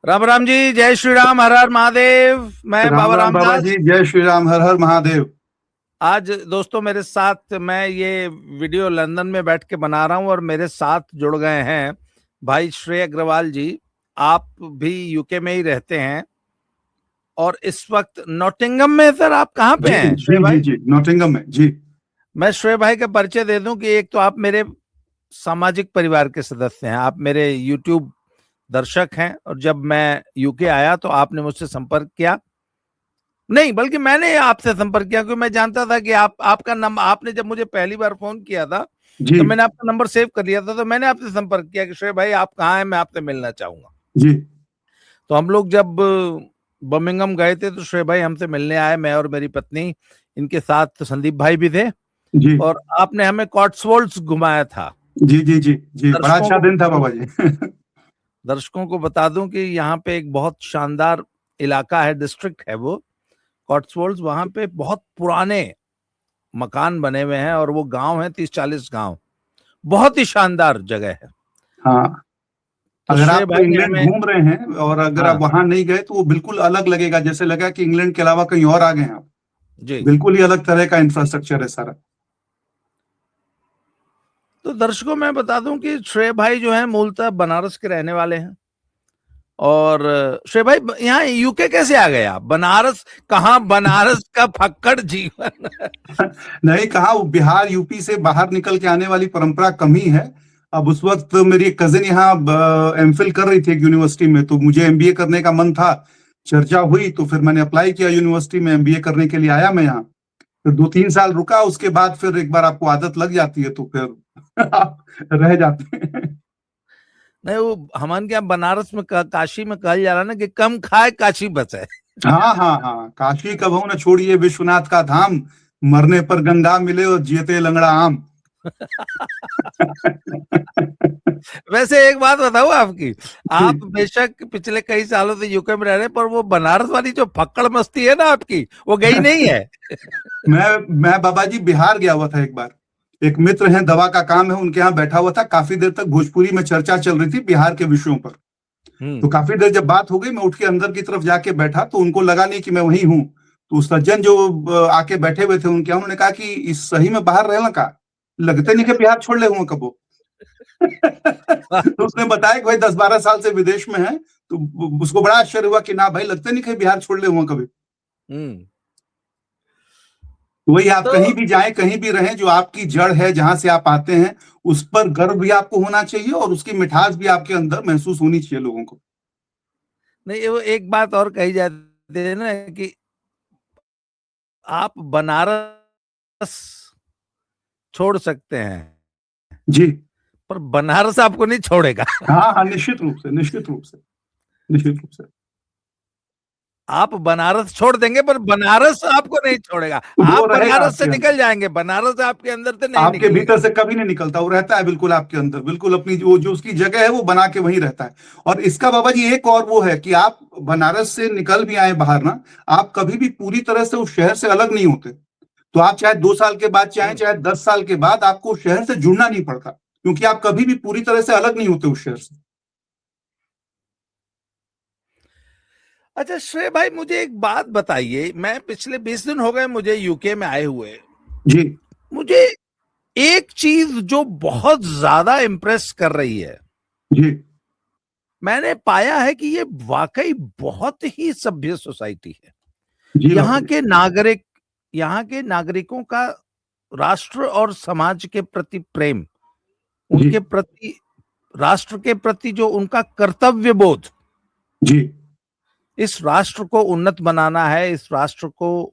राम राम जी, जय श्री राम, हर हर महादेव। मैं राम बाबा राम बाबा रामदास। जी, जय श्री राम, हर हर महादेव। आज दोस्तों मेरे साथ मैं ये वीडियो लंदन में बैठ के बना रहा हूँ और मेरे साथ जुड़ गए हैं भाई श्रेय अग्रवाल जी। आप भी यूके में ही रहते हैं और इस वक्त नॉटिंघम में। सर आप कहाँ पे जी हैं श्रेय जी जी भाई? जी, नॉटिंघम में जी। मैं श्रेय भाई का परिचय दे दूं कि एक तो आप मेरे सामाजिक परिवार के सदस्य हैं, आप मेरे यूट्यूब दर्शक हैं और जब मैं यूके आया तो आपने मुझसे संपर्क किया, नहीं बल्कि मैंने आपसे संपर्क किया क्योंकि मैं जानता था कि आपका नंबर, आपने जब मुझे पहली बार फोन किया था जी तो मैंने आपका नंबर सेव कर लिया था, तो मैंने आपसे संपर्क किया कि श्रेय भाई आप कहाँ हैं, मैं आपसे मिलना चाहूंगा। जी तो हम लोग जब बर्मिंघम गए थे तो श्रेय भाई हमसे मिलने आए, मैं और मेरी पत्नी, इनके साथ संदीप भाई भी थे जी और आपने हमें कॉट्सवोल्ड्स घुमाया था। जी जी जी जी, बड़ा दर्शकों अच्छा को दिन था बाबा जी। दर्शकों को बता दूं कि यहाँ पे एक बहुत शानदार इलाका है, डिस्ट्रिक्ट है वो कॉट्सवोल्ड्स। वहां पे बहुत पुराने मकान बने हुए हैं और वो गांव है, 30-40 गांव, बहुत ही शानदार जगह है। हाँ, तो अगर श्रेय आप भाई ने इंग्लैंड हमें, घूम रहे हैं और अगर आप हाँ वहां नहीं गए तो वो बिल्कुल अलग लगेगा, जैसे लगा कि इंग्लैंड के अलावा कहीं और आ गए हैं आप। जी, बिल्कुल ही अलग तरह का इंफ्रास्ट्रक्चर है सारा। तो दर्शकों मैं बता दूं कि श्रेय भाई जो है मूलतः बनारस के रहने वाले हैं। और श्रेय भाई यहाँ यूके कैसे आ गए आप? बनारस कहाँ, बनारस का फक्कड़ जीवन। नहीं, कहा वो बिहार यूपी से बाहर निकल के आने वाली परंपरा कम ही है। अब उस वक्त मेरी एक कजिन यहाँ एमफिल कर रही थी एक यूनिवर्सिटी में, तो मुझे एमबीए करने का मन था। चर्चा हुई तो फिर मैंने अप्लाई किया यूनिवर्सिटी में, एमबीए करने के लिए आया मैं यहाँ। फिर 2-3 साल रुका, उसके बाद फिर एक बार आपको आदत लग जाती है तो फिर आप रह जाते हैं। नहीं, वो हमारे क्या बनारस में काशी में कहा जा रहा ना कि कम खाए काशी बसे। हाँ हाँ हाँ, काशी कबहू न छोड़िए विश्वनाथ का धाम, मरने पर गंगा मिले और जियते लंगड़ा आम। वैसे एक बात बताऊं आपकी, जी आप बेशक पिछले कई सालों से यूके में रह रहे हैं पर वो बनारस वाली जो फक्कड़ मस्ती है ना आपकी, वो गई नहीं है। मैं बाबा जी बिहार गया हुआ था एक बार। एक मित्र हैं, दवा का काम है, उनके यहाँ बैठा हुआ था। काफी देर तक भोजपुरी में चर्चा चल रही थी बिहार के विषयों पर। तो हम्म। काफी देर जब बात हो गई, मैं उठ के अंदर की तरफ जाके बैठा तो उनको लगा नहीं कि मैं वही हूँ। तो उस सज्जन जो आके बैठे हुए थे उनके यहाँ, उन्होंने कहा कि इस सही में बाहर रहना का लगते नहीं कि बिहार छोड़ ले हुआ कबो। तो उसने बताया कि भाई 10-12 साल से विदेश में है। तो उसको बड़ा आश्चर्य हुआ कि ना भाई, लगते नहीं कि बिहार छोड़ ले हुआ कभी। हम्म। वही, आप तो कहीं भी जाएं, कहीं भी रहें, जो आपकी जड़ है, जहां से आप आते हैं, उस पर गर्व भी आपको होना चाहिए और उसकी मिठास भी आपके अंदर महसूस होनी चाहिए लोगों को। नहीं, वो एक बात और कही जाती है ना कि आप बनारस छोड़ सकते हैं जी पर बनारस आपको नहीं छोड़ेगा। हाँ हाँ, निश्चित रूप से, निश्चित रूप से, निश्चित रूप से। आप बनारस छोड़ देंगे पर बनारस आपको नहीं छोड़ेगा। वो आप रहेगा बनारस से आपके अंदर। निकल जाएंगे, बनारस आपके अंदर से नहीं आपके भीतर निकलेगा। से कभी नहीं निकलता, वो रहता है बिल्कुल आपके अंदर, बिल्कुल अपनी जो उसकी जगह है वो बना के वहीं रहता है। और इसका बाबा जी एक और वो है कि आप बनारस से निकल भी आए बाहर ना, आप कभी भी पूरी तरह से उस शहर से अलग नहीं होते। तो आप चाहे 2 साल के बाद, चाहे हम्म। चाहे 10 साल के बाद, आपको उस शहर से जुड़ना नहीं पड़ता, क्योंकि आप कभी भी पूरी तरह से अलग नहीं होते उस शहर से। अच्छा श्रेय भाई, मुझे एक बात बताइए, मैं पिछले 20 दिन हो गए मुझे यूके में आए हुए। जी मुझे एक चीज जो बहुत ज्यादा इम्प्रेस कर रही है, जी मैंने पाया है कि ये वाकई बहुत ही सभ्य सोसाइटी है। जी बाबा यहाँ जी। के नागरिक, यहाँ के नागरिकों का राष्ट्र और समाज के प्रति प्रेम, जी उनके प्रति, राष्ट्र के प्रति जो उनका कर्तव्य बोध, जी इस राष्ट्र को उन्नत बनाना है, इस राष्ट्र को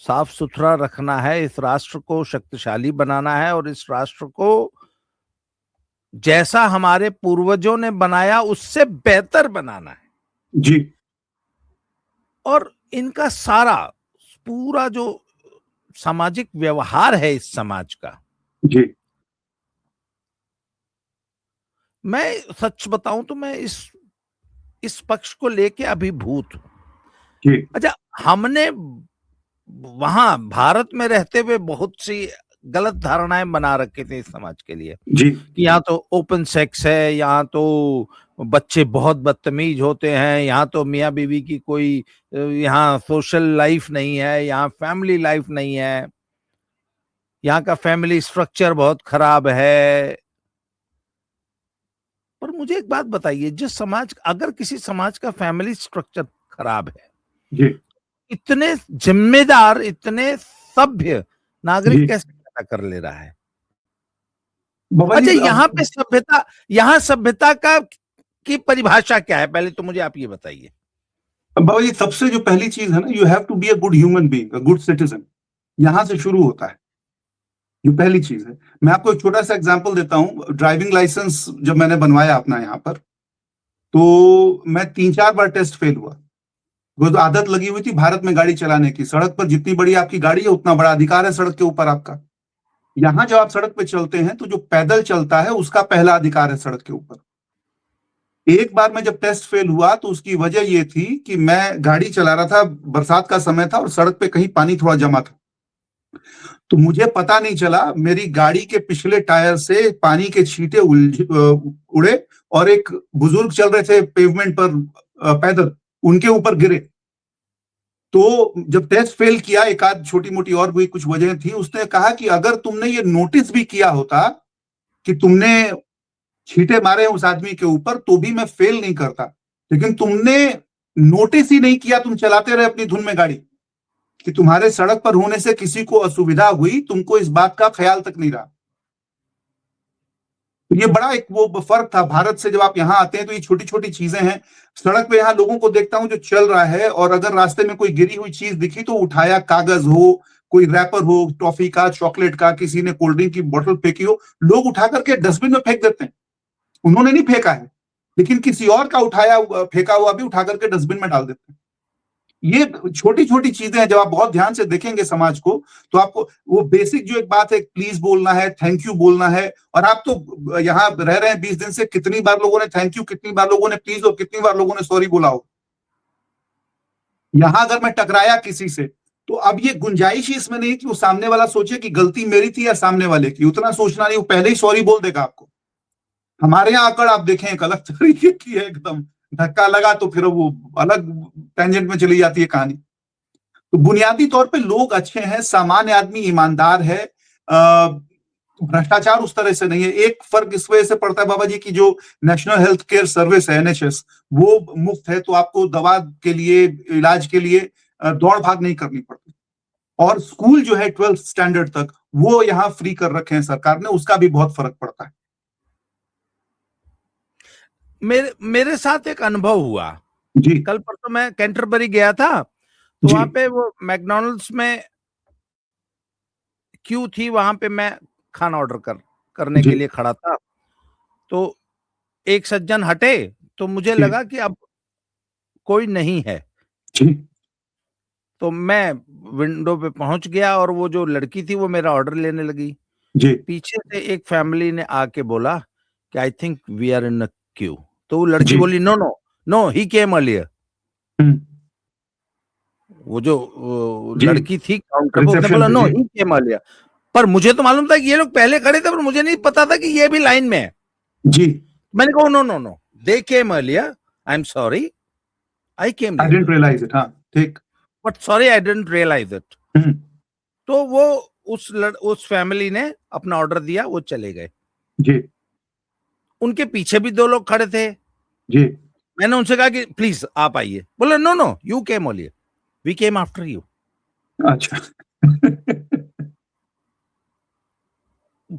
साफ सुथरा रखना है, इस राष्ट्र को शक्तिशाली बनाना है और इस राष्ट्र को जैसा हमारे पूर्वजों ने बनाया उससे बेहतर बनाना है। जी और इनका सारा पूरा जो सामाजिक व्यवहार है इस समाज का, जी मैं सच बताऊं तो मैं इस पक्ष को लेके अभिभूत हूं। जी अच्छा, हमने वहां भारत में रहते हुए बहुत सी गलत धारणाएं बना रखी थी इस समाज के लिए जी कि यहाँ तो ओपन सेक्स है, यहाँ तो बच्चे बहुत बदतमीज होते हैं, यहाँ तो मियाँ बीवी की कोई यहाँ सोशल लाइफ नहीं है, यहाँ फैमिली लाइफ नहीं है, यहाँ का फैमिली स्ट्रक्चर बहुत खराब है। पर मुझे एक बात बताइए, जिस समाज, अगर किसी समाज का फैमिली स्ट्रक्चर खराब है, जी इतने जिम्मेदार, इतने सभ्य नागरिक जी कैसे पैदा कर ले रहा है? बाबा अच्छा, जी यहाँ पे सभ्यता, यहाँ सभ्यता का की परिभाषा क्या है, पहले तो मुझे आप ये बताइए। बाबा जी सबसे जो पहली चीज है ना, you have to be a good human being, a good citizen. यहां से शुरू होता है, ये पहली चीज है। मैं आपको एक छोटा सा एग्जांपल देता हूं। ड्राइविंग लाइसेंस जब मैंने बनवाया अपना यहाँ पर, तो मैं 3-4 बार टेस्ट फेल हुआ। वो तो आदत लगी हुई थी भारत में गाड़ी चलाने की। सड़क पर जितनी बड़ी आपकी गाड़ी है, उतना बड़ा अधिकार है सड़क के ऊपर आपका। यहां जब आप सड़क पे चलते हैं, तो जो पैदल चलता है उसका पहला अधिकार है सड़क के ऊपर। एक बार मैं जब टेस्ट फेल हुआ, तो उसकी वजह यह थी कि मैं गाड़ी चला रहा था, बरसात का समय था और सड़क पे कहीं पानी थोड़ा जमा था। तो मुझे पता नहीं चला, मेरी गाड़ी के पिछले टायर से पानी के छींटे उड़े और एक बुजुर्ग चल रहे थे पेवमेंट पर पैदल, उनके ऊपर गिरे। तो जब टेस्ट फेल किया, एक आध छोटी मोटी और भी कुछ वजह थी, उसने कहा कि अगर तुमने ये नोटिस भी किया होता कि तुमने छींटे मारे उस आदमी के ऊपर, तो भी मैं फेल नहीं करता। लेकिन तुमने नोटिस ही नहीं किया, तुम चलाते रहे अपनी धुन में गाड़ी, कि तुम्हारे सड़क पर होने से किसी को असुविधा हुई, तुमको इस बात का ख्याल तक नहीं रहा। तो ये बड़ा एक वो फर्क था भारत से। जब आप यहाँ आते हैं तो ये छोटी छोटी चीजें हैं। सड़क पे यहाँ लोगों को देखता हूं जो चल रहा है, और अगर रास्ते में कोई गिरी हुई चीज दिखी तो उठाया, कागज हो, कोई रैपर हो, टॉफी का, चॉकलेट का, किसी ने कोल्ड ड्रिंक की बोतल फेंकी हो, लोग उठा करके डस्टबिन में फेंक देते हैं। उन्होंने नहीं फेंका है, लेकिन किसी और का उठाया फेंका हुआ भी उठा करके डस्टबिन में डाल देते हैं। ये छोटी छोटी चीजें हैं। जब आप बहुत ध्यान से देखेंगे समाज को, तो आपको वो बेसिक जो एक बात है, प्लीज बोलना है, थैंक यू बोलना है। और आप तो यहाँ रह रहे हैं 20 दिन से, कितनी बार लोगों ने थैंक यू, कितनी बार लोगों ने प्लीज और कितनी बार लोगों ने सॉरी बोला हो। यहां अगर मैं टकराया किसी से, तो अब ये गुंजाइश ही इसमें नहीं कि वो सामने वाला सोचे कि गलती मेरी थी या सामने वाले की। उतना सोचना नहीं, वो पहले ही सॉरी बोल देगा आपको। हमारे यहाँ अकड़ आप देखें एक अलग तरीके की है एकदम। धक्का लगा तो फिर वो अलग टेंजेंट में चली जाती है कहानी। तो बुनियादी तौर पे लोग अच्छे हैं, सामान्य आदमी ईमानदार है, भ्रष्टाचार उस तरह से नहीं है। एक फर्क इस वजह से पड़ता है बाबा जी की जो नेशनल हेल्थ केयर सर्विस है, एनएचएस, वो मुफ्त है, तो आपको दवा के लिए, इलाज के लिए दौड़ भाग नहीं करनी पड़ती। और स्कूल जो है 12th स्टैंडर्ड तक, वो यहाँ फ्री कर रखे हैं सरकार ने, उसका भी बहुत फर्क पड़ता है। मेरे साथ एक अनुभव हुआ। जी कल परसों मैं कैंटरबरी गया था, तो जी वहां पे वो मैकडॉनल्ड्स में क्यू थी, वहां पे मैं खाना ऑर्डर करने जी के लिए खड़ा था। तो एक सज्जन हटे, तो मुझे जी लगा कि अब कोई नहीं है। जी तो मैं विंडो पे पहुंच गया और वो जो लड़की थी वो मेरा ऑर्डर लेने लगी। जी पीछे से एक फैमिली ने आके बोला कि I think we are in a queue. तो वो लड़की जी बोली no no no, he came earlier. हम्म, वो जो जी लड़की थी काउंटर पे, उसने रिसेप्शन बोला पे नो, जी ही केम अर्लियर। पर मुझे तो मालूम था कि ये लोग पहले खड़े थे, पर मुझे नहीं पता था कि ये भी लाइन में है। जी मैंने कहा no no no, they came earlier, I am sorry, I came I didn't later, realise it. हाँ ठीक। But sorry I didn't realise it. Hmm, तो वो उस फैमिली ने अपना ऑर्डर दिया, वो चले गए। जी उनके पीछे भी 2 लोग खड़े थे। जी मैंने उनसे कहा कि प्लीज आप आइए। बोले no no, you came earlier, we came after you. अच्छा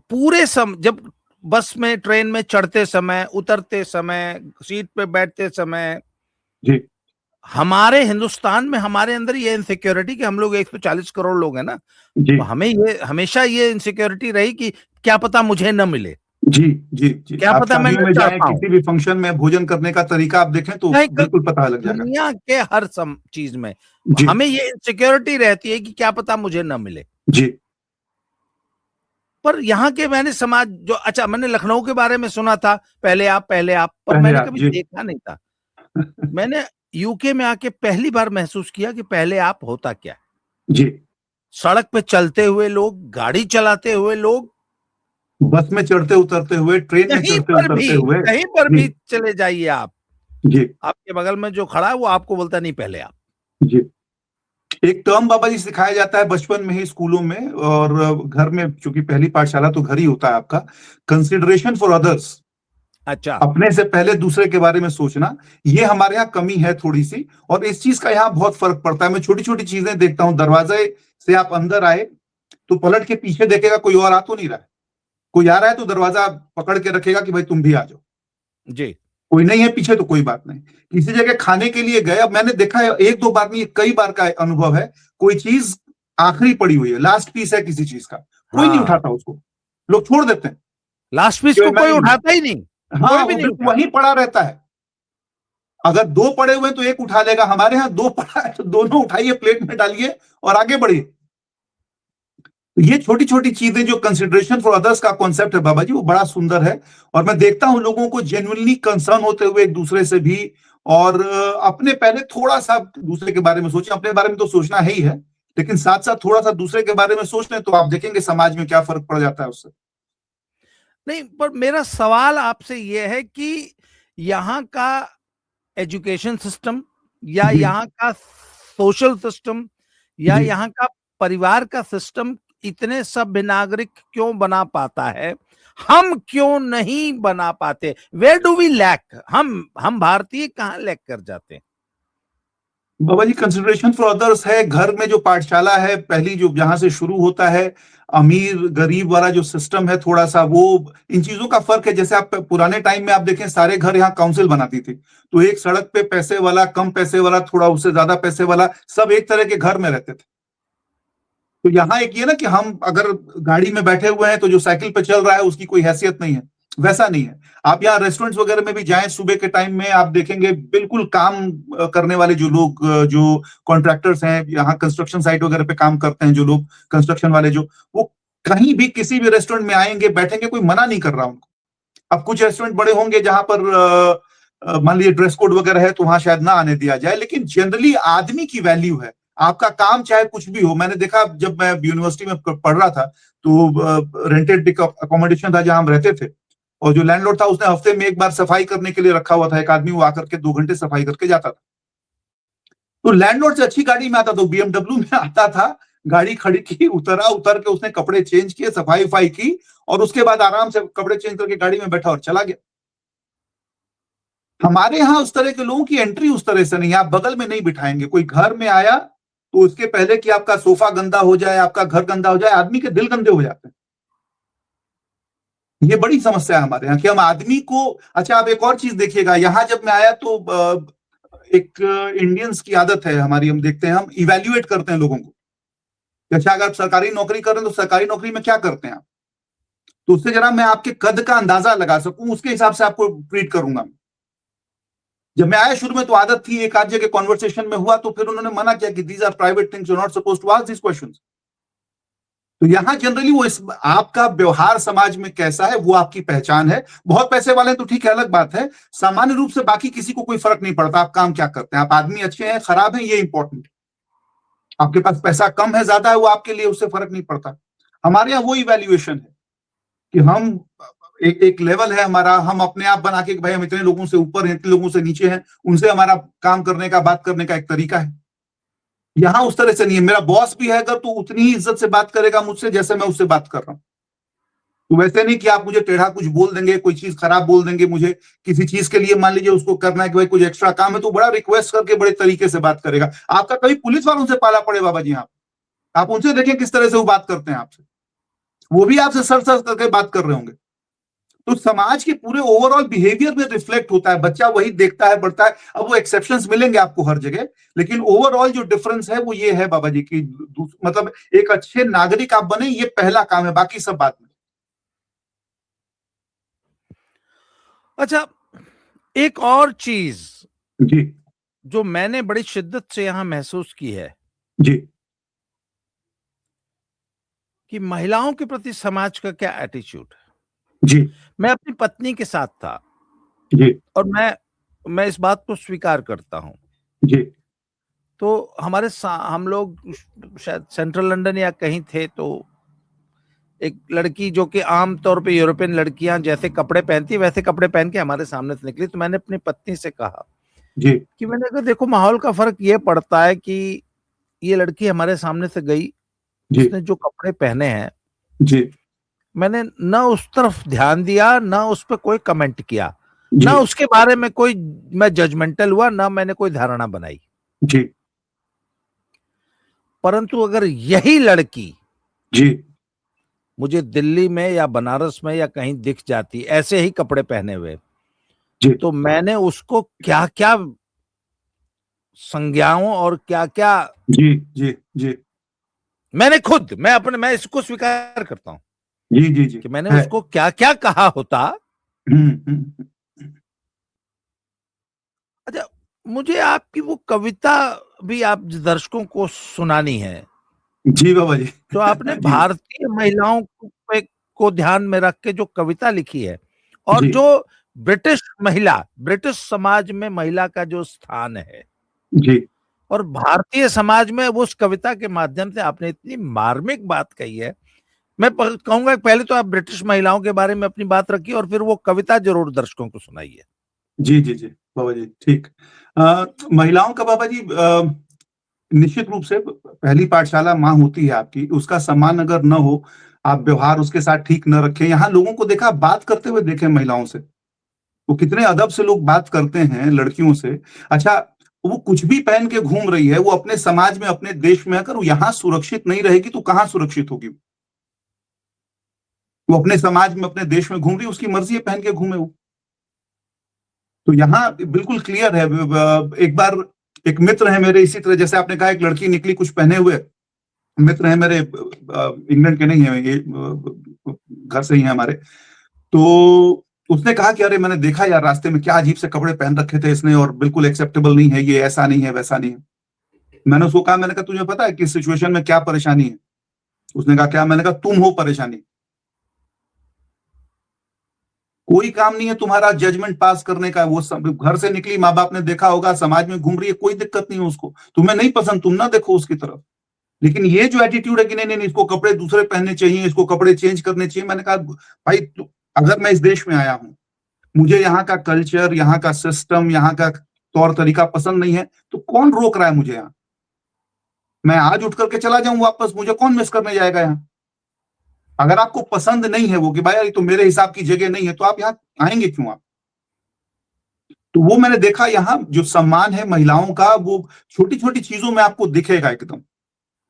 पूरे जब बस में, ट्रेन में चढ़ते समय, उतरते समय, सीट पे बैठते समय, जी हमारे हिंदुस्तान में हमारे अंदर ये इनसिक्योरिटी कि हम लोग 140 करोड़ लोग हैं ना, जी तो हमें ये हमेशा ये इनसिक्योरिटी रही कि क्या पता मुझे न मिले, जी जी जी क्या आप पता मैं शादियों न में चढ़ जाएं, पाऊं। किसी भी फंक्शन में भोजन करने का तरीका आप देखें तो नहीं, बिल्कुल पता लग जाएगा। दुनिया के हर चीज में जी हमें ये इनसिक्योरिटी रहती है कि क्या पता मुझे न मिले। जी पर यहाँ के मैंने समाज जो, अच्छा मैंने लखनऊ के बारे में सुना था, पहले आप पहले आप, पर पहले मैंने आप कभी जी देखा नहीं था। मैंने यूके में आके पहली बार महसूस किया कि पहले आप होता क्या है। जी सड़क पे चलते हुए लोग, गाड़ी चलाते हुए लोग बस में चढ़ते उतरते हुए, ट्रेन में चढ़ते उतरते हुए, कहीं पर जी भी चले जाइए आप, जी आपके बगल में जो खड़ा है वो आपको बोलता नहीं पहले आप। जी। एक टर्म बाबा जी सिखाया जाता है बचपन में ही स्कूलों में और घर में, चूंकि पहली पाठशाला तो घर ही होता है आपका, कंसिडरेशन फॉर अदर्स। अच्छा। अपने से पहले दूसरे के बारे में सोचना, ये हमारे यहाँ कमी है थोड़ी सी, और इस चीज का यहाँ बहुत फर्क पड़ता है। मैं छोटी छोटी चीजें देखता हूँ, दरवाजे से आप अंदर आए तो पलट के पीछे देखेगा, कोई और आ तो नहीं रहा है। कोई आ रहा है तो दरवाजा पकड़ के रखेगा कि भाई तुम भी आ जाओ। जी। कोई नहीं है पीछे तो कोई बात नहीं। किसी जगह खाने के लिए गए, अब मैंने देखा है एक दो बार नहीं, कई बार का अनुभव है, कोई चीज आखिरी पड़ी हुई है, लास्ट पीस है किसी चीज का, कोई नहीं हाँ, उठाता उसको, लोग छोड़ देते हैं लास्ट पीस कि को मैं कोई नहीं लूंगा। उठाता ही नहीं, कोई हाँ, भी वो नहीं बिल्कुल उठाता। वहीं पड़ा रहता है। अगर दो पड़े हुए हैं तो एक उठा लेगा, हमारे यहाँ दो पड़ा है तो दोनों उठाइए, प्लेट में डालिए और आगे बढ़िए। तो ये छोटी छोटी चीजें जो कंसिडरेशन फॉर अदर्स का कॉन्सेप्ट है बाबा जी, वो बड़ा सुंदर है। और मैं देखता हूं लोगों को जेन्युइनली कंसर्न होते हुए एक दूसरे से भी, और अपने पहले थोड़ा सा दूसरे के बारे में सोचें। अपने बारे में तो सोचना है ही है, लेकिन साथ साथ थोड़ा सा दूसरे के बारे में सोच लें तो आप देखेंगे समाज में क्या फर्क पड़ जाता है उससे। नहीं, पर मेरा सवाल आपसे यह है कि यहाँ का एजुकेशन सिस्टम या जी यहाँ का सोशल सिस्टम या जी यहाँ का परिवार का सिस्टम इतने सभ्य नागरिक क्यों बना पाता है, हम क्यों नहीं बना पाते? Where do we lack? हम भारतीय कहाँ लैक कर जाते हैं? बाबा जी, कंसिडरेशन फॉर अदर्स है। घर में जो पाठशाला है पहली, जो जहां से शुरू होता है, अमीर गरीब वाला जो सिस्टम है थोड़ा सा, वो इन चीजों का फर्क है। जैसे आप पुराने टाइम में आप देखें, सारे घर यहाँ काउंसिल बनाती थी, तो एक सड़क पे पैसे वाला, कम पैसे वाला, थोड़ा उससे ज्यादा पैसे वाला, सब एक तरह के घर में रहते थे। तो यहाँ एक ये ना कि हम अगर गाड़ी में बैठे हुए हैं तो जो साइकिल पे चल रहा है उसकी कोई हैसियत नहीं है, वैसा नहीं है। आप यहाँ रेस्टोरेंट्स वगैरह में भी जाएं सुबह के टाइम में, आप देखेंगे बिल्कुल काम करने वाले जो लोग, जो कॉन्ट्रैक्टर्स हैं, यहाँ कंस्ट्रक्शन साइट वगैरह पे काम करते हैं जो लोग, कंस्ट्रक्शन वाले जो, वो कहीं भी किसी भी रेस्टोरेंट में आएंगे, बैठेंगे, कोई मना नहीं कर रहा उनको। अब कुछ रेस्टोरेंट बड़े होंगे जहां पर मान लीजिए ड्रेस कोड वगैरह है तो वहां शायद ना आने दिया जाए, लेकिन जनरली आदमी की वैल्यू है। आपका काम चाहे कुछ भी हो। मैंने देखा जब मैं यूनिवर्सिटी में पढ़ रहा था तो रेंटेड अकोमोडेशन था जहां हम रहते थे, और जो लैंडलॉर्ड था उसने हफ्ते में एक बार सफाई करने के लिए रखा हुआ था एक आदमी, वो आकर के 2 घंटे सफाई करके जाता था। तो लैंडलॉर्ड से अच्छी गाड़ी में आता था, बीएमडब्ल्यू में आता था, गाड़ी खड़ी की, उतरा, उतर के उसने कपड़े चेंज किए, सफाई वफाई की, और उसके बाद आराम से कपड़े चेंज करके गाड़ी में बैठा और चला गया। हमारे यहाँ उस तरह के लोगों की एंट्री उस तरह से नहीं है। आप बगल में नहीं बिठाएंगे। कोई घर में आया तो उसके पहले कि आपका सोफा गंदा हो जाए, आपका घर गंदा हो जाए, आदमी के दिल गंदे हो जाते हैं। ये बड़ी समस्या है हमारे यहाँ कि हम आदमी को, अच्छा आप एक और चीज देखिएगा, यहाँ जब मैं आया तो एक इंडियंस की आदत है हमारी, हम देखते हैं, हम इवेल्युएट करते हैं लोगों को। अच्छा अगर आप सरकारी नौकरी कर रहे हैं तो सरकारी नौकरी में क्या करते हैं आप, तो उससे जरा मैं आपके कद का अंदाजा लगा सकूं, उसके हिसाब से आपको ट्रीट करूंगा। जब मैं आया शुरू में तो आदत थी, एक आध जगह कॉन्वर्सेशन में हुआ तो फिर उन्होंने मना किया कि these are private things, you are not supposed to ask these questions. तो यहां जनरली वो आपका व्यवहार समाज में कैसा है वो आपकी पहचान है। बहुत पैसे वाले हैं तो ठीक है, अलग बात है। सामान्य रूप से बाकी किसी को कोई फर्क नहीं पड़ता आप काम क्या करते हैं, आप आदमी अच्छे हैं खराब हैं, ये इंपॉर्टेंट। आपके पास पैसा कम है ज्यादा है, वो आपके लिए उससे फर्क नहीं पड़ता। हमारे यहाँ वो इवैल्यूएशन है कि हम एक लेवल है हमारा, हम अपने आप बना के भाई हम इतने लोगों से ऊपर हैं, इतने लोगों से नीचे हैं, उनसे हमारा काम करने का, बात करने का एक तरीका है। यहां उस तरह से नहीं है। मेरा बॉस भी है अगर तो उतनी ही इज्जत से बात करेगा मुझसे जैसे मैं उससे बात कर रहा हूं। तो वैसे नहीं कि आप मुझे टेढ़ा कुछ बोल देंगे, कोई चीज खराब बोल देंगे मुझे किसी चीज के लिए, मान लीजिए उसको करना है कि भाई कुछ एक्स्ट्रा काम है तो बड़ा रिक्वेस्ट करके बड़े तरीके से बात करेगा। आपका कभी पुलिस वालों से पाला पड़े बाबा जी, आप उनसे देखें किस तरह से वो बात करते हैं आपसे, वो भी आपसे सर सर करके बात कर रहे होंगे। तो समाज के पूरे ओवरऑल बिहेवियर में रिफ्लेक्ट होता है, बच्चा वही देखता है, बढ़ता है। अब वो एक्सेप्शंस मिलेंगे आपको हर जगह, लेकिन ओवरऑल जो डिफरेंस है वो ये है बाबा जी की, मतलब एक अच्छे नागरिक आप बने, ये पहला काम है, बाकी सब बात में। अच्छा, एक और चीज जी जो मैंने बड़ी शिद्दत से यहां महसूस की है जी कि महिलाओं के प्रति समाज का क्या एटीट्यूड है। जी मैं अपनी पत्नी के साथ था जी और मैं इस बात को स्वीकार करता हूं। जी तो हम लोग शायद सेंट्रल लंदन या कहीं थे, तो एक लड़की जो कि आमतौर पे यूरोपियन लड़कियां जैसे कपड़े पहनती है वैसे कपड़े पहन के हमारे सामने से निकली, तो मैंने अपनी पत्नी से कहा जी कि मैंने कहा देखो माहौल का फर्क ये पड़ता है कि ये लड़की हमारे सामने से गई, जी उसने जो कपड़े पहने हैं जी मैंने न उस तरफ ध्यान दिया, न उस पर कोई कमेंट किया, न जी उसके बारे में कोई मैं जजमेंटल हुआ, न मैंने कोई धारणा बनाई। जी परंतु अगर यही लड़की जी मुझे दिल्ली में या बनारस में या कहीं दिख जाती ऐसे ही कपड़े पहने हुए, जी तो मैंने उसको क्या क्या संज्ञाओं और क्या क्या जी जी जी मैं इसको स्वीकार करता हूं जी जी जी कि मैंने है। उसको क्या क्या कहा होता। हम्म। अच्छा, मुझे आपकी वो कविता भी आप दर्शकों को सुनानी है। जी बाबा जी। तो आपने जी भारतीय महिलाओं को ध्यान में रख के जो कविता लिखी है और जी जो ब्रिटिश समाज में महिला का जो स्थान है, जी और भारतीय समाज में उस कविता के माध्यम से आपने इतनी मार्मिक बात कही है। मैं कहूंगा पहले तो आप ब्रिटिश महिलाओं के बारे में अपनी बात रखिए और फिर वो कविता जरूर दर्शकों को सुनाइए। जी जी जी बाबा जी ठीक। महिलाओं का बाबा जी, निश्चित रूप से पहली पाठशाला माँ होती है आपकी, उसका सम्मान अगर न हो, आप व्यवहार उसके साथ ठीक न रखें। यहाँ लोगों को देखा, बात करते हुए देखे महिलाओं से, वो कितने अदब से लोग बात करते हैं लड़कियों से। अच्छा, वो कुछ भी पहन के घूम रही है, वो अपने समाज में अपने देश में, अगर वो यहाँ सुरक्षित नहीं रहेगी तो कहाँ सुरक्षित होगी? वो अपने समाज में अपने देश में घूम रही है, उसकी मर्जी है पहन के घूमे वो। तो यहाँ बिल्कुल क्लियर है। एक बार एक मित्र है मेरे, इसी तरह जैसे आपने कहा एक लड़की निकली कुछ पहने हुए, मित्र है मेरे, इंग्लैंड के नहीं है ये, घर से ही है हमारे। तो उसने कहा कि अरे मैंने देखा यार, रास्ते में क्या अजीब से कपड़े पहन रखे थे इसने, और बिल्कुल एक्सेप्टेबल नहीं है ये, ऐसा नहीं है वैसा नहीं है। मैंने उसको कहा, मैंने कहा तुझे पता है कि इस सिचुएशन में क्या परेशानी है? उसने कहा क्या? मैंने कहा तुम हो परेशानी। कोई काम नहीं है तुम्हारा जजमेंट पास करने का। वो सब घर से निकली, माँ बाप ने देखा होगा, समाज में घूम रही है, कोई दिक्कत नहीं है उसको। तुम्हें नहीं पसंद, तुम ना देखो उसकी तरफ। लेकिन ये जो एटीट्यूड है कि नहीं नहीं नहीं, इसको कपड़े दूसरे पहनने चाहिए, इसको कपड़े चेंज करने चाहिए, मैंने कहा भाई अगर मैं इस देश में आया हूं, मुझे यहाँ का कल्चर, यहाँ का सिस्टम, यहाँ का तौर तरीका पसंद नहीं है, तो कौन रोक रहा है मुझे यहाँ? मैं आज उठ करके चला जाऊं वापस, मुझे कौन मिस करने जाएगा यहाँ? अगर आपको पसंद नहीं है वो कि भाई यार तो मेरे हिसाब की जगह नहीं है, तो आप यहाँ आएंगे क्यों आप? तो वो मैंने देखा, यहाँ जो सम्मान है महिलाओं का, वो छोटी छोटी चीजों में आपको दिखेगा एकदम।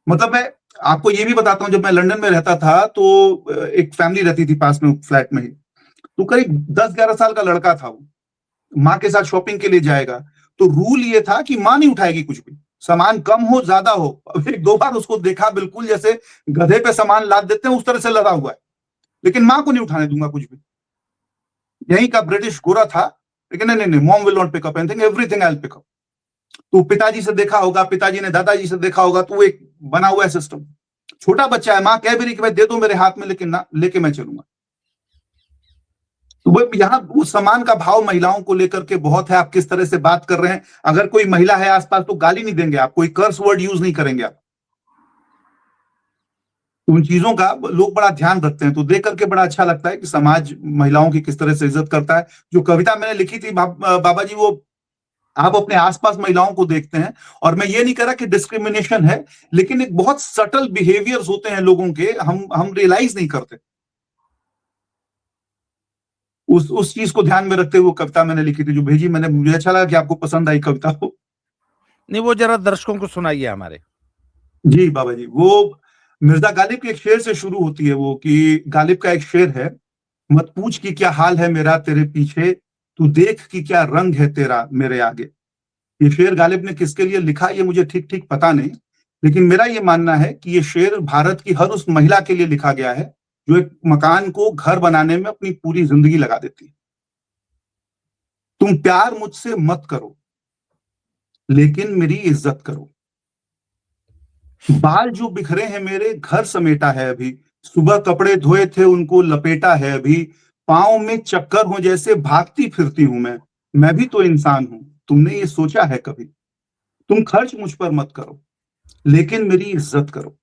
मतलब मैं आपको ये भी बताता हूँ, जब मैं लंदन में रहता था तो एक फैमिली रहती थी पास में फ्लैट में ही। तो करीब 10-11 साल का लड़का था वो, माँ के साथ शॉपिंग के लिए जाएगा। तो रूल ये था कि माँ नहीं उठाएगी कुछ भी, सामान कम हो ज्यादा हो। अब एक दो बार उसको देखा, बिल्कुल जैसे गधे पे सामान लाद देते हैं उस तरह से लदा हुआ है, लेकिन माँ को नहीं उठाने दूंगा कुछ भी। यहीं का ब्रिटिश गोरा था, लेकिन नहीं नहीं नहीं, mom will not pick up anything, everything I will pick up. तो पिताजी से देखा होगा, पिताजी ने दादाजी से देखा होगा, तो वो एक बना हुआ है सिस्टम। छोटा बच्चा है, माँ कह भी रही कि भाई दे दो मेरे हाथ में, लेकिन ना, लेके मैं चलूंगा। तो वो यहाँ वो सम्मान का भाव महिलाओं को लेकर के बहुत है। आप किस तरह से बात कर रहे हैं, अगर कोई महिला है आसपास तो गाली नहीं देंगे आप, कोई कर्स वर्ड यूज नहीं करेंगे आप। तो उन चीजों का लोग बड़ा ध्यान रखते हैं, तो देख करके बड़ा अच्छा लगता है कि समाज महिलाओं की किस तरह से इज्जत करता है। जो कविता मैंने लिखी थी बाबा जी, वो आप अपने आसपास महिलाओं को देखते हैं, और मैं ये नहीं कह रहा कि डिस्क्रिमिनेशन है, लेकिन एक बहुत सटल बिहेवियर्स होते हैं लोगों के, हम रियलाइज नहीं करते। उस चीज को ध्यान में रखते हुए कविता मैंने लिखी थी, जो भेजी मैंने, मुझे अच्छा लगा कि आपको पसंद आई कविता को। नहीं, वो जरा दर्शकों को सुनाइए हमारे। जी बाबा जी, वो मिर्जा गालिब के एक शेर से शुरू होती है वो, कि गालिब का एक शेर है, मत पूछ कि क्या हाल है मेरा तेरे पीछे, तू देख कि क्या रंग है तेरा मेरे आगे। ये शेर गालिब ने किसके लिए लिखा, ये मुझे ठीक ठीक पता नहीं, लेकिन मेरा ये मानना है कि ये शेर भारत की हर उस महिला के लिए लिखा गया है जो एक मकान को घर बनाने में अपनी पूरी जिंदगी लगा देती है। तुम प्यार मुझसे मत करो, लेकिन मेरी इज्जत करो। बाल जो बिखरे हैं मेरे, घर समेटा है अभी, सुबह कपड़े धोए थे उनको लपेटा है अभी, पांव में चक्कर हो जैसे भागती फिरती हूं मैं भी तो इंसान हूं, तुमने ये सोचा है कभी? तुम खर्च मुझ पर मत करो, लेकिन मेरी इज्जत करो।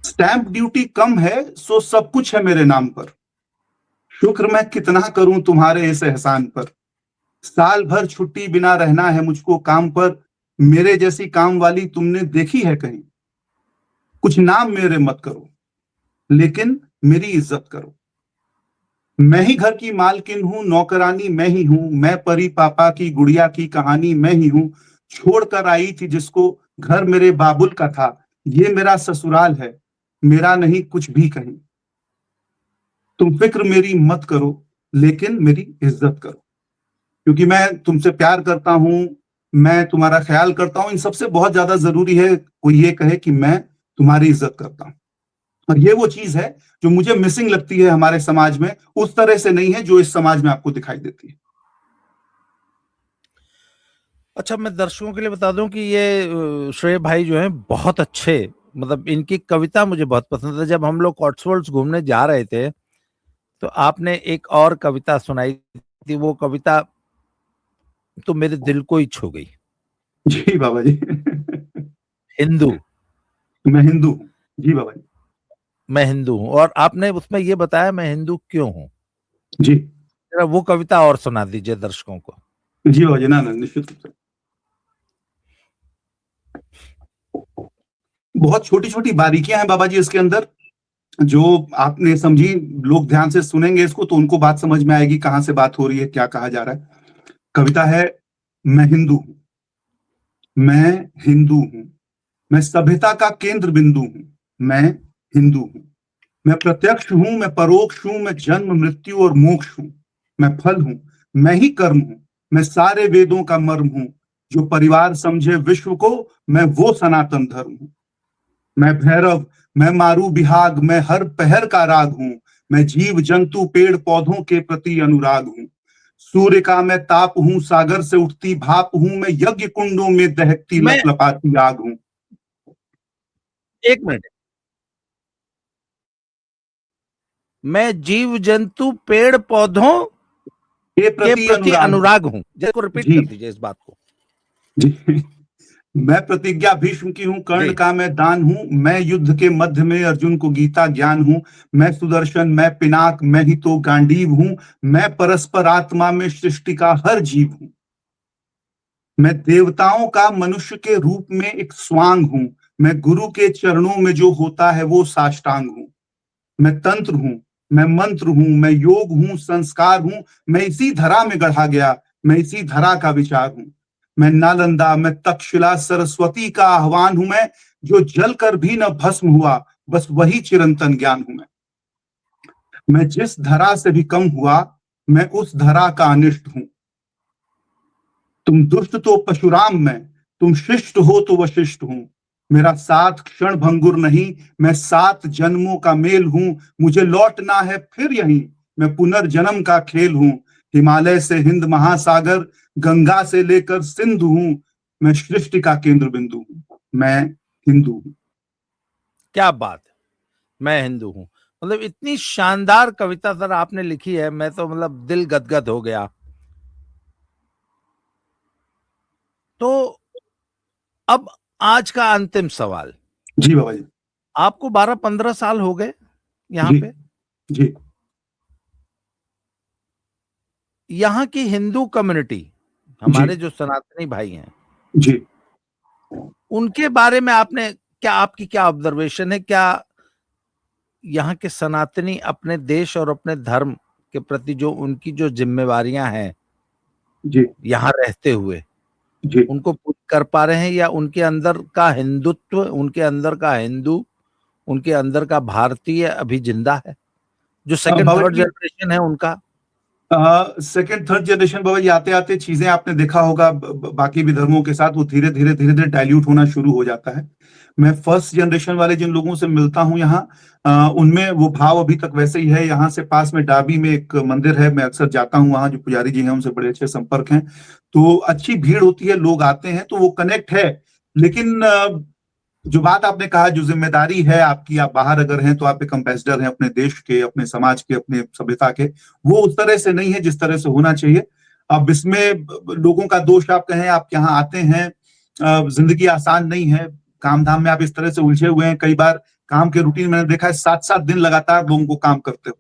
स्टैंप ड्यूटी कम है सो सब कुछ है मेरे नाम पर, शुक्र मैं कितना करूं तुम्हारे इस एहसान पर। साल भर छुट्टी बिना रहना है मुझको काम पर, मेरे जैसी काम वाली तुमने देखी है कहीं। कुछ नाम मेरे मत करो, लेकिन मेरी इज्जत करो। मैं ही घर की मालकिन हूं, नौकरानी मैं ही हूं, मैं परी पापा की गुड़िया की कहानी मैं ही हूं। छोड़कर आई थी जिसको घर मेरे बाबुल का था, ये मेरा ससुराल है, मेरा नहीं कुछ भी कहीं। तुम फिक्र मेरी मत करो, लेकिन मेरी इज्जत करो, क्योंकि मैं तुमसे प्यार करता हूं, मैं तुम्हारा ख्याल करता हूं। इन सबसे बहुत ज्यादा जरूरी है कोई ये कहे कि मैं तुम्हारी इज्जत करता हूं। और ये वो चीज है जो मुझे मिसिंग लगती है हमारे समाज में, उस तरह से नहीं है जो इस समाज में आपको दिखाई देती है। अच्छा, मैं दर्शकों के लिए बता दूं कि ये श्रेय भाई जो हैं बहुत अच्छे, मतलब इनकी कविता मुझे बहुत पसंद है। जब हम लोग कॉट्सवोल्ड्स घूमने जा रहे थे तो आपने एक और कविता सुनाई थी, वो कविता तो मेरे दिल को ही छू गई। जी बाबा जी। हिंदू, मैं हिंदू हूँ। जी बाबा जी। मैं हिंदू हूं, और आपने उसमें ये बताया मैं हिंदू क्यों हूं। जी। जरा वो कविता और सुना दीजिए दर्शकों को। जी बाबा जी, ना ना निश्चित रूप से। बहुत छोटी छोटी बारीकियां हैं बाबा जी इसके अंदर, जो आपने समझी। लोग ध्यान से सुनेंगे इसको तो उनको बात समझ में आएगी, कहां से बात हो रही है, क्या कहा जा रहा है। कविता है, मैं हिंदू हूं, मैं हिंदू हूं, मैं सभ्यता का केंद्र बिंदु हूं, मैं हिंदू हूं। मैं प्रत्यक्ष हूं, मैं परोक्ष हूं, मैं जन्म मृत्यु और मोक्ष हूं। मैं फल हूं, मैं ही कर्म हूं, मैं सारे वेदों का मर्म हूं। जो परिवार समझे विश्व को, मैं वो सनातन धर्म हूं। मैं भैरव, मैं मारू बिहाग, मैं हर पहर का राग हूं। मैं जीव जंतु पेड़ पौधों के प्रति अनुराग हूं। सूर्य का मैं ताप हूं, सागर से उठती भाप हूं। मैं यज्ञ कुंडों में दहकती मैं लपलपाती आग हूं। एक मिनट, मैं जीव जंतु पेड़ पौधों के के प्रति प्रति अनुराग हूं। अनुराग हूं। जरा रिपीट जी कर दीजिए इस बात को। जी। मैं प्रतिज्ञा भीष्म की हूं, कर्ण जी, का मैं दान हूं। मैं युद्ध के मध्य में अर्जुन को गीता ज्ञान हूं। मैं सुदर्शन, मैं पिनाक, मैं ही तो गांडीव हूं। मैं परस्पर आत्मा में सृष्टि का हर जीव हूं। मैं देवताओं का मनुष्य के रूप में एक स्वांग हूं। मैं गुरु के चरणों में जो होता है वो साष्टांग हूं। मैं तंत्र हूं, मैं मंत्र हूं, मैं योग हूं, संस्कार हूं। मैं इसी धरा में गढ़ा गया, मैं इसी धरा का विचार हूं। मैं नालंदा, मैं तक्षशिला, सरस्वती का आह्वान हूं। मैं जो जल कर भी न भस्म हुआ, बस वही चिरंतन ज्ञान हूं। मैं जिस धरा से भी कम हुआ, मैं उस धरा का अनिष्ट हूं। तुम दुष्ट तो परशुराम में, तुम शिष्ट हो तो वशिष्ठ हूं। मेरा साथ क्षण भंगुर नहीं, मैं 7 जन्मों का मेल हूं। मुझे लौटना है फिर यहीं, मैं पुनर्जन्म का खेल हूं। हिमालय से हिंद महासागर, गंगा से लेकर सिंधु हूं। मैं सृष्टि का केंद्र बिंदु हूं, मैं हिंदू हूं। क्या बात है, मैं हिंदू हूं। मतलब इतनी शानदार कविता सर आपने लिखी है, मैं तो मतलब दिल गदगद हो गया। तो अब आज का अंतिम सवाल। जी बाबा जी। आपको 12-15 साल हो गए यहाँ जी पे। जी। यहाँ की हिंदू कम्युनिटी, जी हमारे जो सनातनी भाई हैं, जी। उनके बारे में आपने क्या, आपकी क्या ऑब्जर्वेशन है? क्या यहाँ के सनातनी अपने देश और अपने धर्म के प्रति जो उनकी जो जिम्मेवारियां हैं जी यहाँ रहते हुए, जी। उनको पूरी कर पा रहे हैं, या उनके अंदर का हिंदुत्व, उनके अंदर का हिंदू, उनके अंदर का भारतीय अभी जिंदा है, जो सेकंड बाबा थर्ड जी, जनरेशन है उनका? सेकंड थर्ड जनरेशन बाबा जी, आते आते चीजें आपने देखा होगा बाकी भी धर्मों के साथ वो धीरे धीरे धीरे धीरे डाइल्यूट होना शुरू हो जाता है। मैं फर्स्ट जनरेशन वाले जिन लोगों से मिलता हूं यहाँ, उनमें वो भाव अभी तक वैसे ही है। यहाँ से पास में डाबी में एक मंदिर है, मैं अक्सर जाता हूँ वहाँ, जो पुजारी जी हैं उनसे बड़े अच्छे संपर्क हैं। तो अच्छी भीड़ होती है, लोग आते हैं तो वो कनेक्ट है। लेकिन जो बात आपने कहा, जो जिम्मेदारी है आपकी, आप बाहर अगर हैं तो आप एक एम्बेसडर हैं अपने देश के, अपने समाज के, अपने सभ्यता के। वो उस तरह से नहीं है जिस तरह से होना चाहिए। अब इसमें लोगों का दोष आप कहें, आप यहाँ आते हैं, जिंदगी आसान नहीं है, काम धाम में आप इस तरह से उलझे हुए हैं, कई बार काम के रूटीन मैंने देखा है 7-7 दिन लगातार लोगों को काम करते हुए,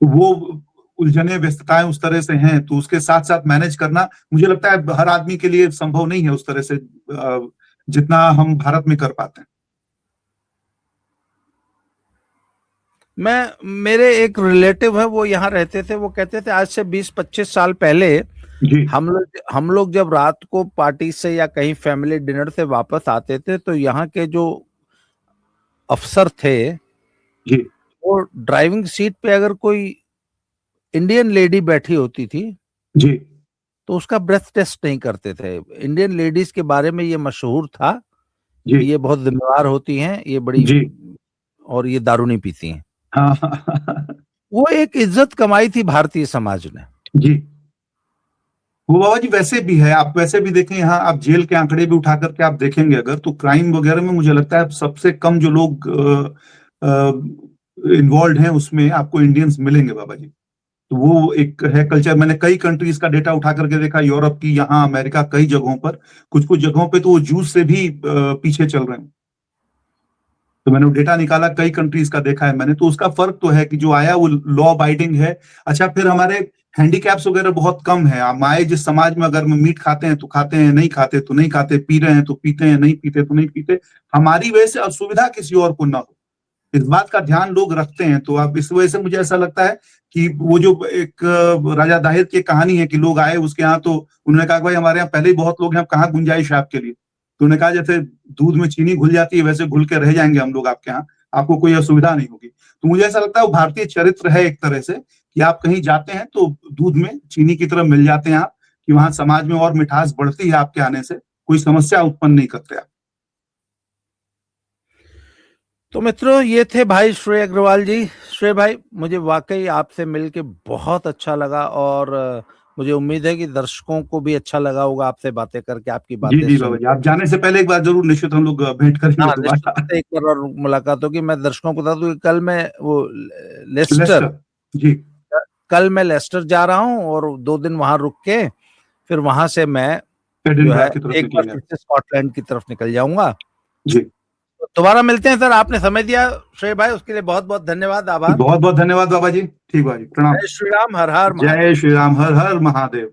तो वो उलझने व्यस्तताएं उस तरह से हैं, तो उसके साथ साथ मैनेज करना मुझे लगता है हर आदमी के लिए संभव नहीं है उस तरह से, जितना हम भारत में कर पाते हैं। मेरे एक रिलेटिव है, वो यहाँ रहते थे, वो कहते थे आज से 20-25 साल पहले जी हम लोग जब रात को पार्टी से या कहीं फैमिली डिनर से वापस आते थे तो यहाँ के जो अफसर थे जी वो ड्राइविंग सीट पे अगर कोई इंडियन लेडी बैठी होती थी जी तो उसका ब्रेथ टेस्ट नहीं करते थे। इंडियन लेडीज के बारे में ये मशहूर था जी कि ये बहुत जिम्मेवार होती हैं, ये बड़ी, जी और ये दारू नहीं पीती हैं। हाँ वो एक इज्जत कमाई थी भारतीय समाज ने। जी, वो बाबा जी वैसे भी है, आप वैसे भी देखें, यहाँ आप जेल के आंकड़े भी उठा करके आप देखेंगे अगर, तो क्राइम वगैरह में मुझे लगता है सबसे कम जो लोग इन्वॉल्व हैं उसमें आपको इंडियंस मिलेंगे बाबा जी। तो वो एक है कल्चर। मैंने कई कंट्रीज का डेटा उठा करके देखा, यूरोप की, यहाँ अमेरिका, कई जगहों पर, कुछ कुछ जगहों पे तो वो जूस से भी पीछे चल रहे हैं। तो मैंने वो डेटा निकाला, कई कंट्रीज का देखा है मैंने, तो उसका फर्क तो है कि जो आया वो लॉ अबाइडिंग है। अच्छा, फिर हमारे हैंडीकैप्स वगैरह बहुत कम है। हमारे जिस समाज में अगर हम मीट खाते हैं तो खाते हैं, नहीं खाते तो नहीं खाते, पी रहे हैं तो पीते हैं, नहीं पीते तो नहीं पीते, हमारी वजह से असुविधा किसी और को ना हो, इस बात का ध्यान लोग रखते हैं। तो अब इस वजह से मुझे ऐसा लगता है कि वो जो एक राजा दाहिर की कहानी है कि लोग आए उसके यहाँ, तो उन्होंने कहा भाई हमारे यहाँ पहले ही बहुत लोग हैं, अब कहाँ गुंजाइश है आपके लिए। तो उन्होंने कहा जैसे दूध में चीनी घुल जाती है वैसे घुल के रह जाएंगे हम लोग आपके यहाँ, आपको कोई असुविधा नहीं होगी। तो मुझे ऐसा लगता है वो भारतीय चरित्र है एक तरह से, कि आप कहीं जाते हैं तो दूध में चीनी की तरह मिल जाते हैं आप, कि वहां समाज में और मिठास बढ़ती है आपके आने से, कोई समस्या उत्पन्न नहीं करते आप। तो मित्रों, ये थे भाई श्रेय अग्रवाल जी। श्रेय भाई, मुझे वाकई आपसे मिलके बहुत अच्छा लगा, और मुझे उम्मीद है कि दर्शकों को भी अच्छा लगा होगा आपसे बातें करके, आपकी जी बातें जी सुन। बाबा जी, आप जाने से पहले एक बार जरूर निश्चित हम लोग भेंट करेंगे हाँ, दोबारा। निश्चित एक बार और मुलाकात होगी। मैं दर्शकों को बता दूं कि कल मैं वो लेस्टर, लेस्टर जी कल मैं लेस्टर जा रहा हूँ और 2 दिन वहां रुक के फिर वहां से मैं जो एडिनबरा है की तरफ एक बार निकलेंगे। फिर से स्कॉटलैंड की तरफ निकल जाऊंगा। जी, तो दोबारा मिलते हैं सर। आपने समय दिया श्रेय भाई, उसके लिए बहुत बहुत धन्यवाद, आभार। बहुत बहुत धन्यवाद बाबा जी। ठीक बाबा जी, प्रणाम। जय श्री राम, हर हर महादेव। जय श्री राम, हर हर महादेव।